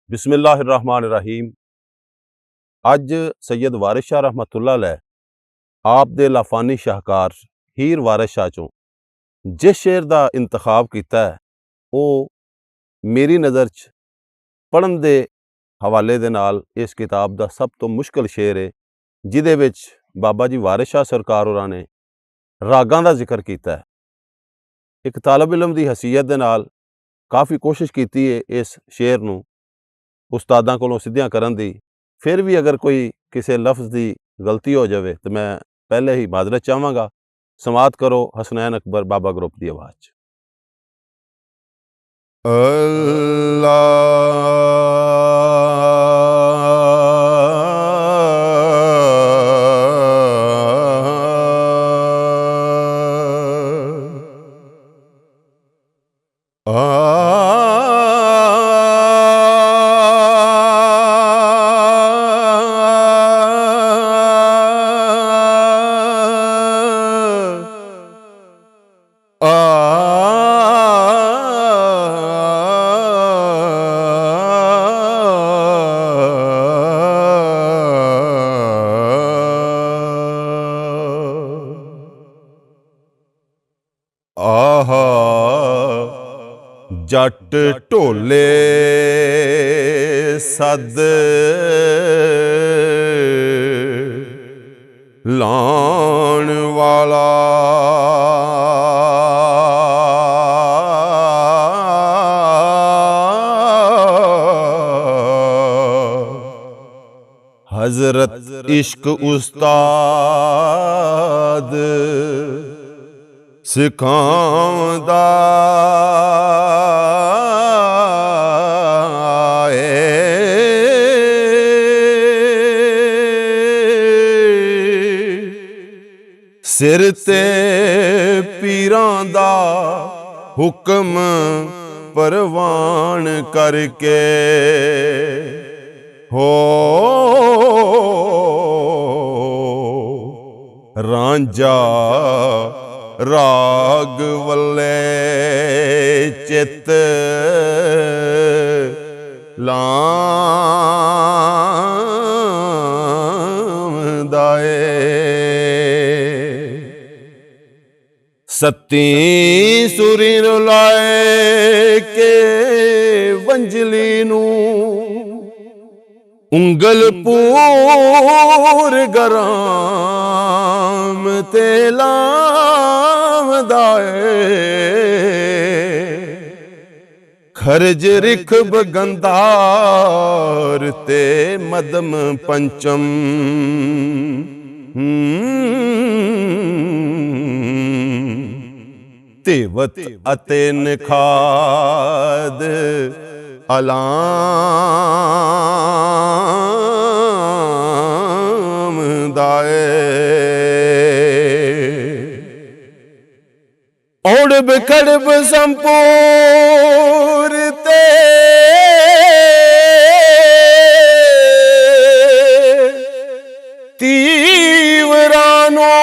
बिस्मिल्लाहिर्रहमानिर्रहीम। ਅੱਜ सैयद वारिस शाह रहमतुल्लाह अलैह आप ਦੇ ਲਾਫਾਨੀ ਸ਼ਾਹਕਾਰ ਹੀਰ ਵਾਰਿਸ ਸ਼ਾਹ ਚੋਂ ਜਿਸ ਸ਼ੇਰ ਦਾ ਇੰਤਖਾਬ ਕੀਤਾ ਹੈ ਉਹ ਮੇਰੀ ਨਜ਼ਰ 'ਚ ਪੜ੍ਹਨ ਦੇ ਹਵਾਲੇ ਦੇ ਨਾਲ ਇਸ ਕਿਤਾਬ ਦਾ ਸਭ ਤੋਂ ਮੁਸ਼ਕਿਲ ਸ਼ੇਰ ਹੈ, ਜਿਹਦੇ ਵਿੱਚ ਬਾਬਾ ਜੀ ਵਾਰਿਸ ਸ਼ਾਹ ਸਰਕਾਰ ਹੋਰਾਂ ਨੇ ਰਾਗਾਂ ਦਾ ਜ਼ਿਕਰ ਕੀਤਾ ਹੈ। ਇੱਕ ਤਾਲਬ ਇਲਮ ਦੀ ਹਸੀਅਤ ਦੇ ਨਾਲ ਕਾਫੀ ਕੋਸ਼ਿਸ਼ ਕੀਤੀ ਹੈ ਇਸ ਸ਼ੇਰ ਨੂੰ ਉਸਤਾਦਾਂ ਕੋਲੋਂ ਸਿੱਧਿਆਂ ਕਰਨ ਦੀ। ਫਿਰ ਵੀ ਅਗਰ ਕੋਈ ਕਿਸੇ ਲਫ਼ਜ਼ ਦੀ ਗਲਤੀ ਹੋ ਜਾਵੇ ਤਾਂ ਮੈਂ ਪਹਿਲੇ ਹੀ ਮਾਜ਼ਰਤ ਚਾਹਾਂਗਾ। समात करो हसनैन अकबर बाबा ग्रुप की आवाज़। जट ढोले सद लाण वाला हजरत इश्क उस्ताद सिखांदा सिर ते पीरां दा हुक्म परवान करके हो रांझा राग वल्ले चित लांदा सत्ती सुरी लाए के वंजली नू उंगल पूर गराम ते लावदा खरज रिखब गंधार ते मदम पंचम तेवत अते निखाद अलाम दाए औड़ब खड़ब संपूर ते तीवरानो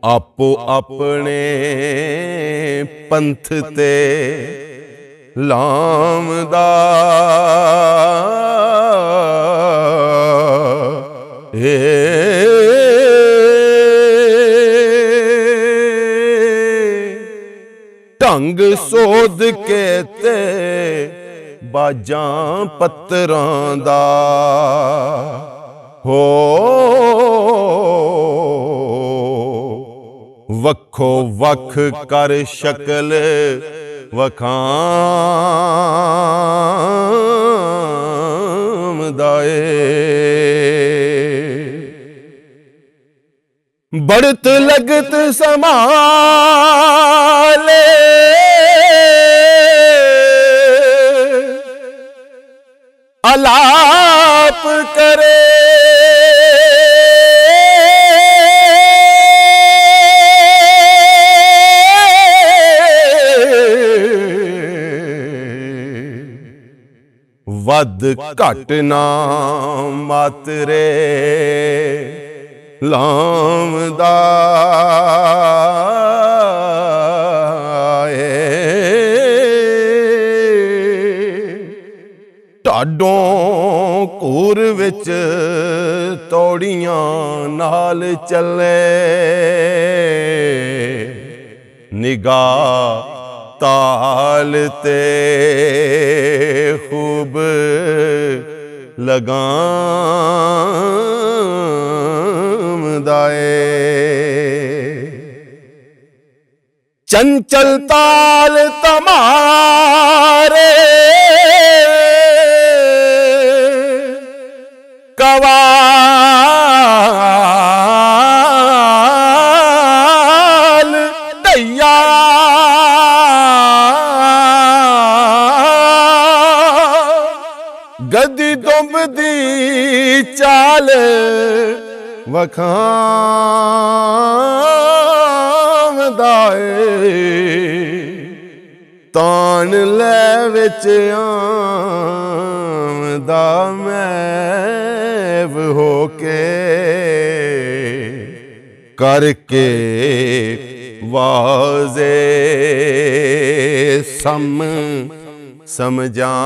आपो अपने पंथ ते लामदा ढंग सोध के ते बाजां पत्तरां दा हो वखो वख कर शकल वखाम दाए बढ़त लगत समाले अलाप करे वध घट ना मातरे ਲਾਮਦਾ ਏ। ਢਾਡੋਂ ਘੂਰ ਵਿੱਚ ਤੌੜੀਆਂ ਨਾਲ ਚੱਲੇ, ਨਿਗਾਹ ਤਾਲ ਤੇ ਖੂਬ ਲਗਾਮਦਾ ਏ। ਚੰਚਲ ਤਾਲ ਤਮਾਰੇ ਕਵਾਲ ਢਈਆ, ਗਦੀ ਦੁੰਬ ਦੀ ਚਾਲ ਵਖਾਮਦਾ ਏ। ਤਾਣ ਲੈ ਵਿੱਚ ਆਮਦਾ ਮੈਵ ਹੋ ਕੇ, ਕਰਕੇ ਵਾਜ਼ੇ ਸਮਝਾਮਦਾ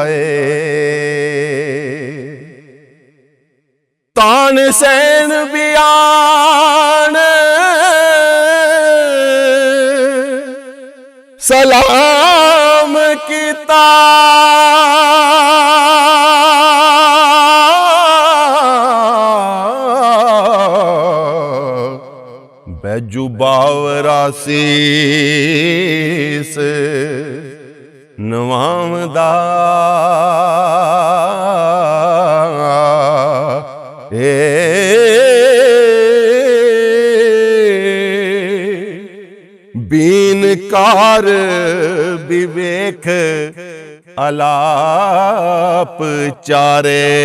ਏ। ਤਾਣ ਸੈਣ ਬਿਆਨ ਸਲਾਮ ਕੀਤਾ, ਬੈਜੂ ਬਾਵਰਾ ਸੀਸ ਨਵਾਮਦਾ ਏ। ਬੀਨਕਾਰ ਵਿਵੇਕ ਅਲਾਪ ਚਾਰੇ,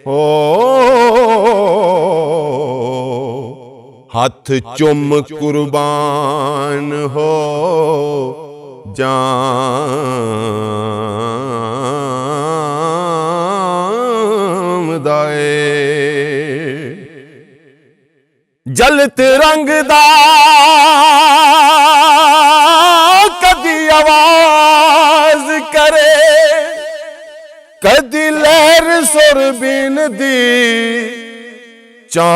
ਹੋ ਹੱਥ ਚੁੰਮ ਕੁਰਬਾਨ ਹੋ ਜਾਮਦਾ ਏ। ਜਲਤ ਰੰਗ ਦਾ ਕਦੀ ਆਵਾਜ਼ ਕਰੇ, ਕਦੀ ਲਹਿਰ ਸੁਰ ਬਿਨ ਦੀ ਚਾਮਦਾ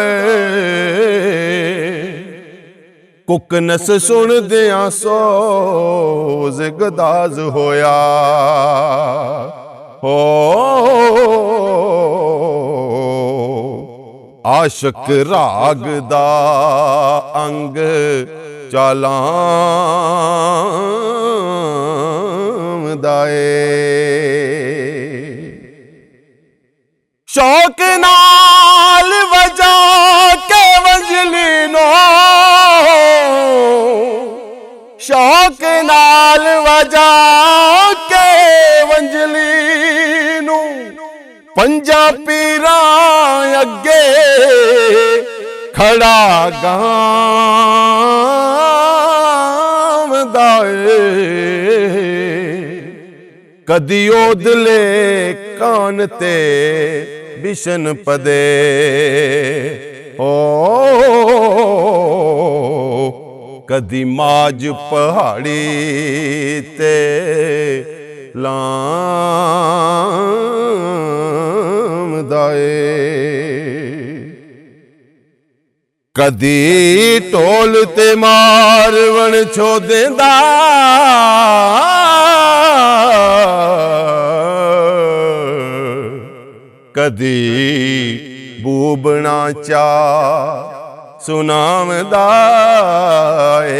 ਏ। ਕੁੱਕ ਨਸ ਸੁਣਦਿਆਂ ਸੋਜ਼ ਗਦਾਜ਼ ਹੋਇਆ, ਹੋ ਆਸ਼ਕ ਰਾਗ ਦਾ ਅੰਗ ਚਾਲਾਮਦਾ ਏ। ਸ਼ੌਕ ਨਾਲ ਵਜਾ ਕੇ ਵੰਜਲੀ ਨੂੰ, ਸ਼ੌਕ ਨਾਲ ਵਜਾ ਕੇ ਵੰਜਲੀ ਨੂੰ, ਪੰਜਾਂ ਪੀਰਾਂ ਅੱਗੇ ਖੜਾ ਗਾਵਦਾ ਏ। ਕਦੀ ਓਦਲੇ ਕਾਨ ਤੇ ਬਿਸ਼ਨ ਪਦੇ, ਓ ਕਦੀ ਮਾਜ ਪਹਾੜੀ ਤੇ ਲਾਮਦਾ ਏ। ਕਦੀ ਢੋਲ ਤੇ ਮਾਰਵਣ ਛੋਦੇਂਦਾ, ਕਦੀ ਬੂਬਣਾ ਚਾ ਸੁਨਾਮਦਾ ਏ।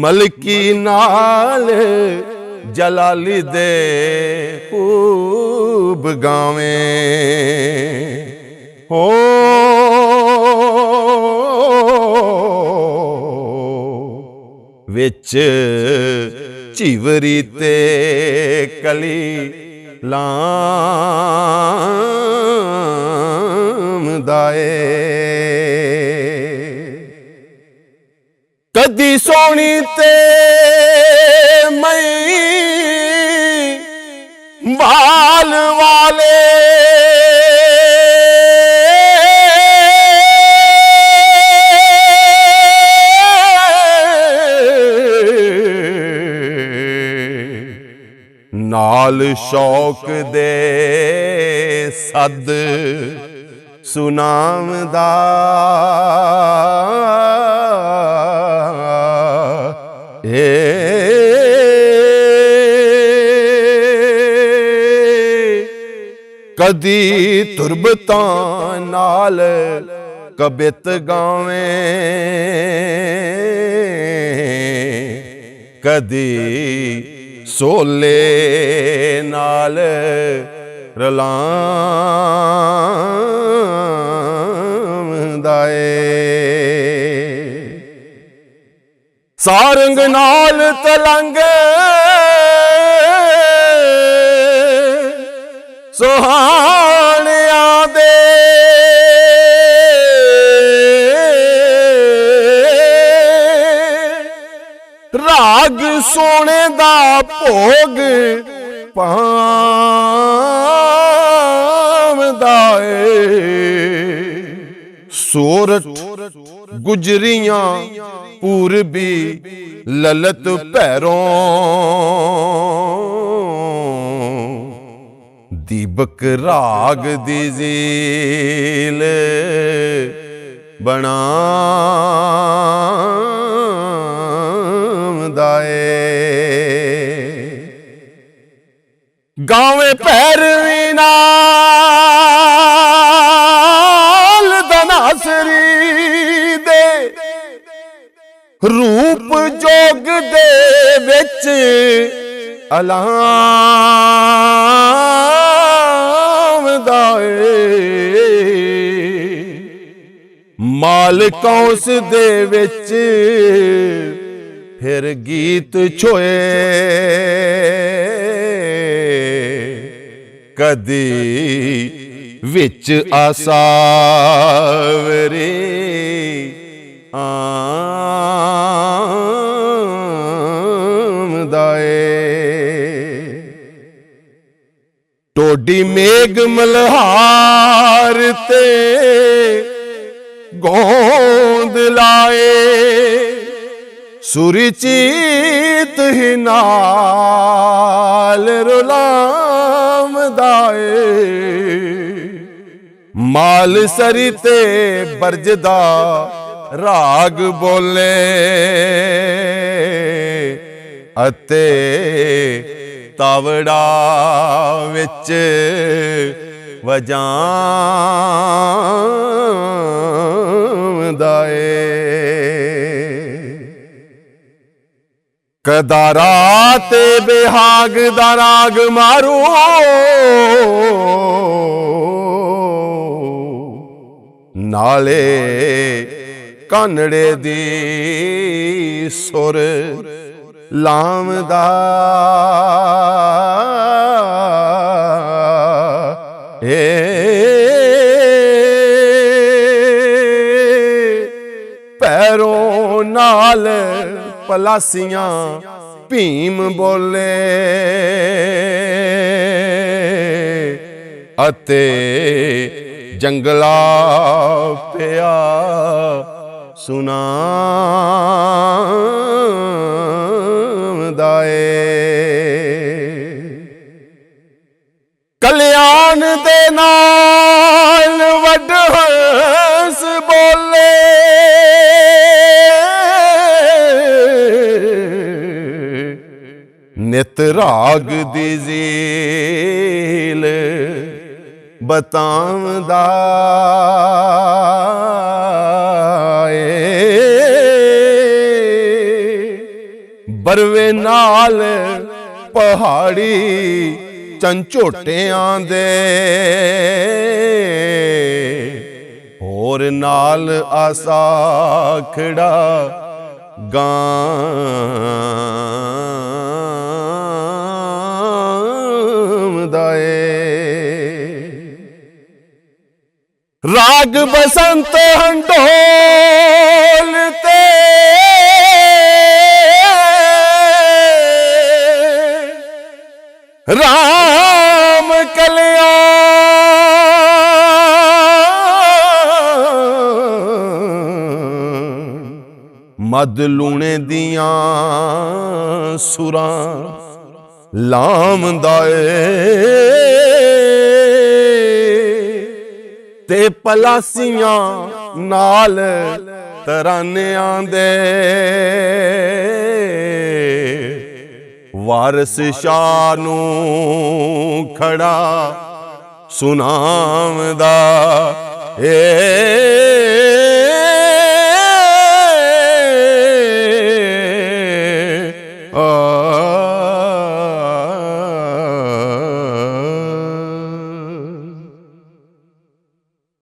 ਮਲਕੀ ਨਾਲ ਜਲਾਲੀ ਦੇ ਖੂਬ ਗਾਵੇਂ, ਹੋ ਵਿੱਚ ਝਿਵਰੀ ਤੇ ਕਲੀ ਲਾਮਦਾ ਏ। कदी सोनी ते मई बाल वाले नाल शौक दे सद सुनामदा कदी तुरबतां नाल कबित गावें, कदी सोले नाल रलांदा ए। सारंग नाल तलंग सुहानिया दे राग सोने दा भोग पावदा ए। सोरठ गुजरियां पूरबी ललत भैरों, दीपक राग दी झील बनावदा ए। गावे भैरवी नाल धनासरी दे रूप जोग दे विच अलामदा ए। माल कौस दे विच फिर गीत छोए, कदी विच आसावरी आमदा ए। टोडी मेघ मल्हार ते गोंद लाए, सुरचीत ही नाल रुलामदा ए। माल सरी ते बरजदा राग बोले, अते तावड़ा विच वजामदा ए। कदारा ते बेहाग दा राग मारो, नाले कानड़े दी सुर लामदा ए। पैरों नाल पलासियां भीम बोले, अते जंगला पिया सुनामदा ए। कल्याण दे नाल वडहंस बोले, नित राग दी झील बतावदा ए। बरवे नाल पहाड़ी चंझोटियां दे, होर नाल आसाखड़ा गामदा ए। राग बसंत हंडोल ते ਰਾਮ ਕਲਿਆਣ ਮਦ ਲੂਣੇ ਦੀਆਂ ਸੁਰਾਂ ਲਾਮਦਾ ਏ ਤੇ ਪਲਾਸੀਆਂ ਨਾਲ ਤਰਾਨਿਆਂ ਦੇ ਵਾਰਿਸ ਸ਼ਾਹ ਨੂੰ ਖੜਾ ਸੁਨਾਮਦਾ ਏ